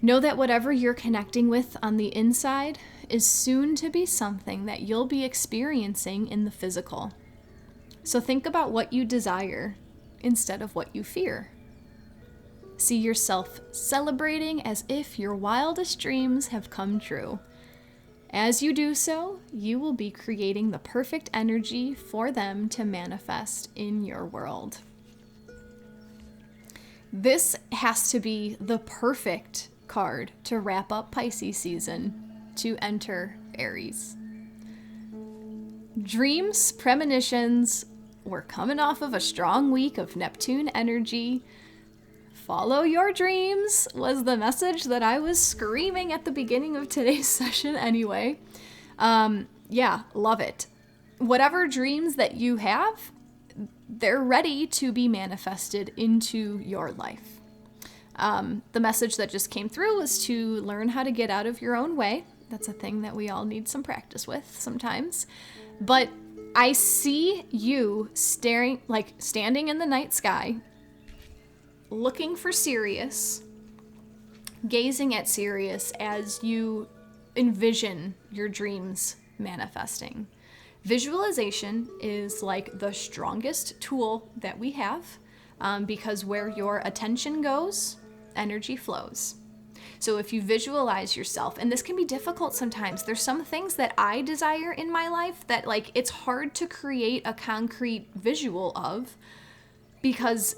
Know that whatever you're connecting with on the inside is soon to be something that you'll be experiencing in the physical. So think about what you desire instead of what you fear. See yourself celebrating as if your wildest dreams have come true. As you do so, you will be creating the perfect energy for them to manifest in your world. This has to be the perfect card to wrap up Pisces season to enter Aries. Dreams, premonitions, we're coming off of a strong week of Neptune energy. Follow your dreams was the message that I was screaming at the beginning of today's session anyway. Yeah, love it. Whatever dreams that you have, they're ready to be manifested into your life. The message that just came through was to learn how to get out of your own way. That's a thing that we all need some practice with sometimes. But I see you standing in the night sky, looking for Sirius, gazing at Sirius as you envision your dreams manifesting. Visualization is like the strongest tool that we have, because where your attention goes, energy flows. So if you visualize yourself, and this can be difficult sometimes, there's some things that I desire in my life that it's hard to create a concrete visual of because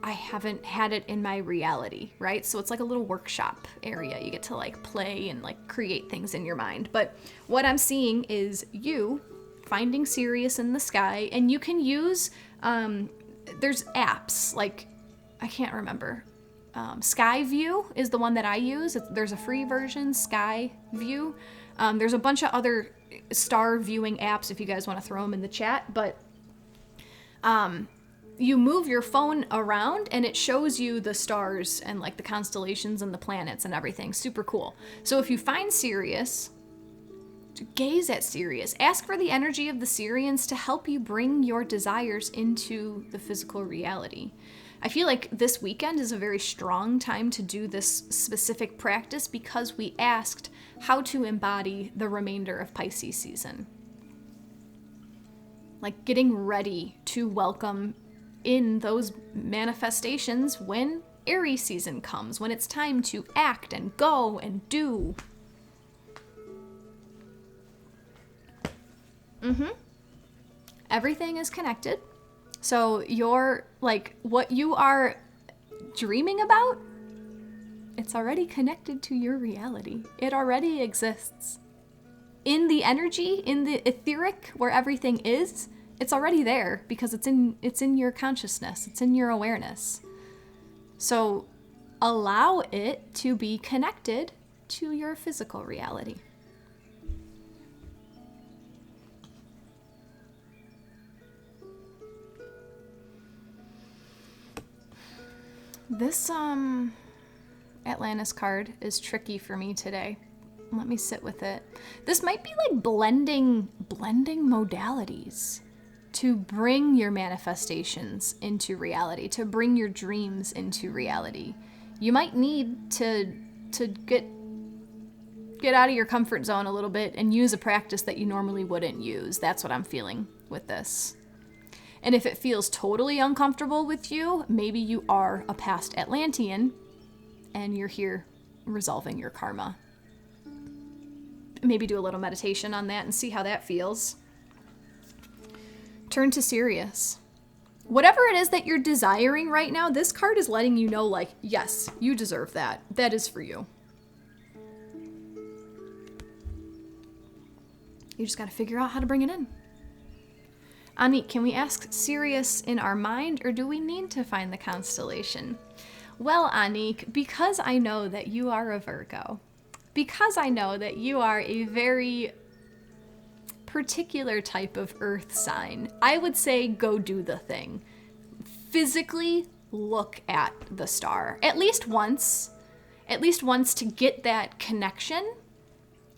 I haven't had it in my reality, right? So it's like a little workshop area. You get to play and create things in your mind. But what I'm seeing is you finding Sirius in the sky, and you can use, there's apps, I can't remember. Sky View is the one that I use. There's a free version, Sky View. There's a bunch of other star viewing apps if you guys want to throw them in the chat, but you move your phone around and it shows you the stars and the constellations and the planets and everything. Super cool. So if you find Sirius, gaze at Sirius. Ask for the energy of the Sirians to help you bring your desires into the physical reality. I feel like this weekend is a very strong time to do this specific practice because we asked how to embody the remainder of Pisces season. Getting ready to welcome in those manifestations when Aries season comes, when it's time to act and go and do. Everything is connected. So you're what you are dreaming about, it's already connected to your reality. It already exists. In the energy, in the etheric, where everything is, it's already there because it's in your consciousness, it's in your awareness. So allow it to be connected to your physical reality. This Atlantis card is tricky for me today. Let me sit with it. This might be blending modalities to bring your manifestations into reality, to bring your dreams into reality. You might need to get out of your comfort zone a little bit and use a practice that you normally wouldn't use. That's what I'm feeling with this. And if it feels totally uncomfortable with you, maybe you are a past Atlantean and you're here resolving your karma. Maybe do a little meditation on that and see how that feels. Turn to Sirius. whatever it is that you're desiring right now, this card is letting you know, like, yes, you deserve that. That is for you. You just got to figure out how to bring it in. Anik, can we ask Sirius in our mind, or do we need to find the constellation? Well, Anik, because I know that you are a Virgo, because I know that you are a very particular type of earth sign, I would say go do the thing. Physically look at the star at least once to get that connection.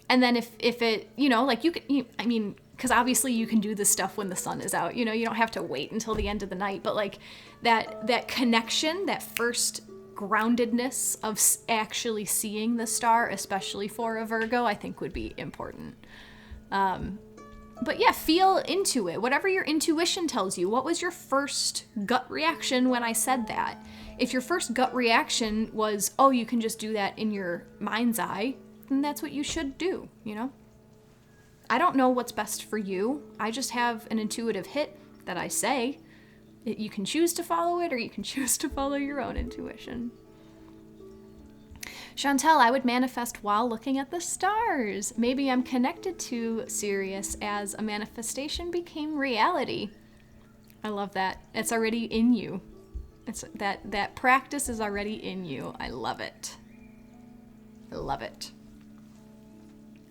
And then if it, like because obviously you can do this stuff when the sun is out, you don't have to wait until the end of the night, but like that connection, that first groundedness of actually seeing the star, especially for a Virgo, I think would be important. But yeah, feel into it. Whatever your intuition tells you. What was your first gut reaction when I said that? If your first gut reaction was, oh, you can just do that in your mind's eye, then that's what you should do, I don't know what's best for you. I just have an intuitive hit that I say. You can choose to follow it, or you can choose to follow your own intuition. Chantel, I would manifest while looking at the stars. Maybe I'm connected to Sirius as a manifestation became reality. I love that. It's already in you. It's that practice is already in you. I love it. I love it.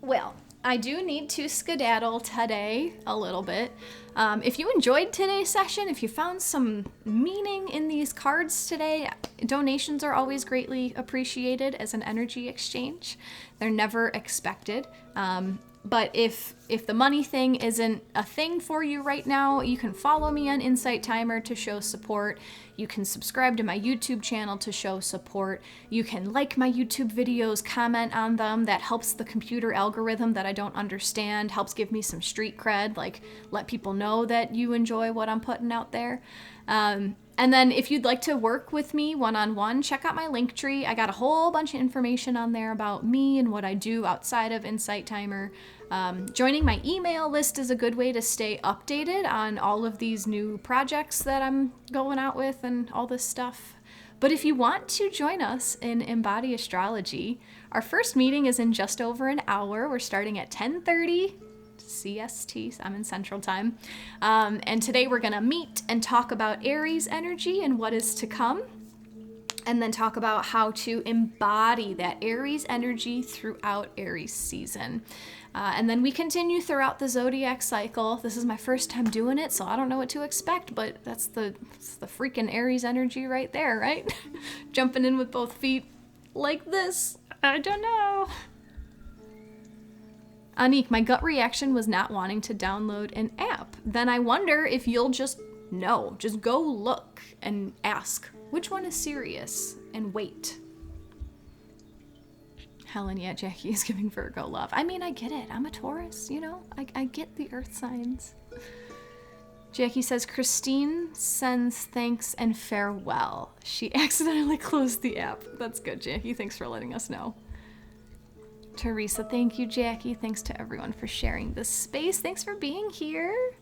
Well, I do need to skedaddle today a little bit. If you enjoyed today's session, if you found some meaning in these cards today, donations are always greatly appreciated as an energy exchange. They're never expected. But if the money thing isn't a thing for you right now, you can follow me on Insight Timer to show support. You can subscribe to my YouTube channel to show support. You can like my YouTube videos, comment on them. That helps the computer algorithm that I don't understand, helps give me some street cred, like let people know that you enjoy what I'm putting out there. And then if you'd like to work with me one-on-one, check out my Linktree. I got a whole bunch of information on there about me and what I do outside of Insight Timer. Joining my email list is a good way to stay updated on all of these new projects that I'm going out with and all this stuff. But if you want to join us in Embody Astrology, our first meeting is in just over an hour. We're starting at 10:30 CST, I'm in Central Time. And today we're going to meet and talk about Aries energy and what is to come. And then talk about how to embody that Aries energy throughout Aries season. And then we continue throughout the zodiac cycle. This is my first time doing it, so I don't know what to expect, but that's the freaking Aries energy right there, right? Jumping in with both feet like this. I don't know. Anik, my gut reaction was not wanting to download an app. Then I wonder if you'll just go look and ask, which one is Sirius? And wait. Helen, yeah, Jacqui is giving Virgo love. I mean, I get it. I'm a Taurus, I get the earth signs. Jacqui says, Christine sends thanks and farewell. She accidentally closed the app. That's good, Jacqui. Thanks for letting us know. Teresa, thank you, Jacqui. Thanks to everyone for sharing this space. Thanks for being here.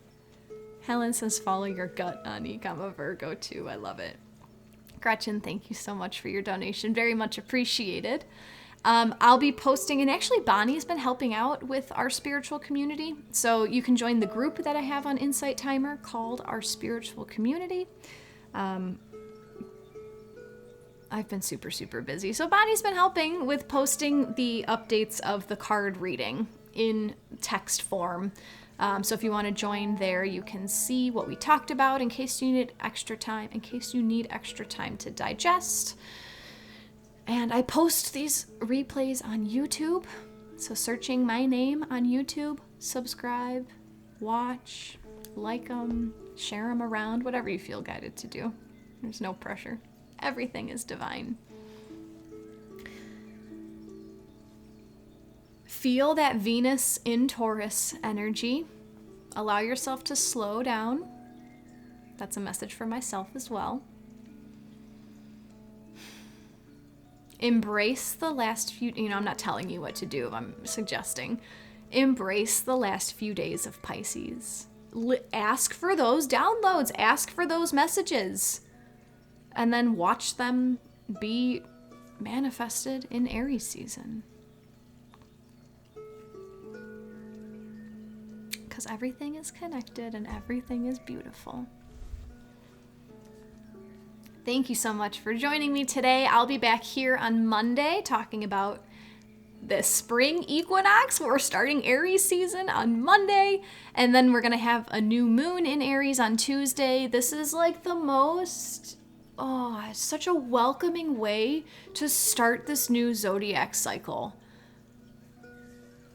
Helen says, follow your gut, Anik. I'm a Virgo too. I love it. Gretchen, thank you so much for your donation. Very much appreciated. I'll be posting, and actually Bonnie's been helping out with our spiritual community. So you can join the group that I have on Insight Timer called Our Spiritual Community. I've been super, super busy. So Bonnie's been helping with posting the updates of the card reading in text form. So if you want to join there, you can see what we talked about in case you need extra time, to digest. And I post these replays on YouTube. So searching my name on YouTube, subscribe, watch, like them, share them around, whatever you feel guided to do. There's no pressure. Everything is divine. Feel that Venus in Taurus energy. Allow yourself to slow down. That's a message for myself as well. Embrace the last few, I'm not telling you what to do, I'm suggesting. Embrace the last few days of Pisces. ask for those downloads, ask for those messages, and then watch them be manifested in Aries season. Because everything is connected and everything is beautiful. Thank you so much for joining me today. I'll be back here on Monday talking about the spring equinox. We're starting Aries season on Monday, and then we're going to have a new moon in Aries on Tuesday. This is like the most, it's such a welcoming way to start this new zodiac cycle.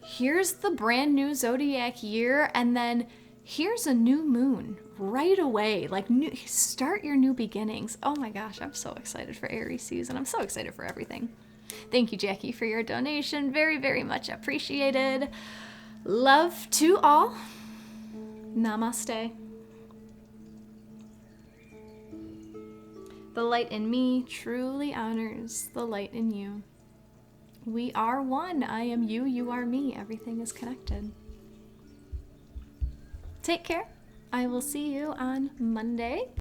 Here's the brand new zodiac year, and then here's a new moon right away. Like, start your new beginnings. Oh my gosh, I'm so excited for Aries season. I'm so excited for everything. Thank you, Jacqui, for your donation. Very, very much appreciated. Love to all. Namaste. The light in me truly honors the light in you. We are one. I am you, you are me. Everything is connected. Take care. I will see you on Monday.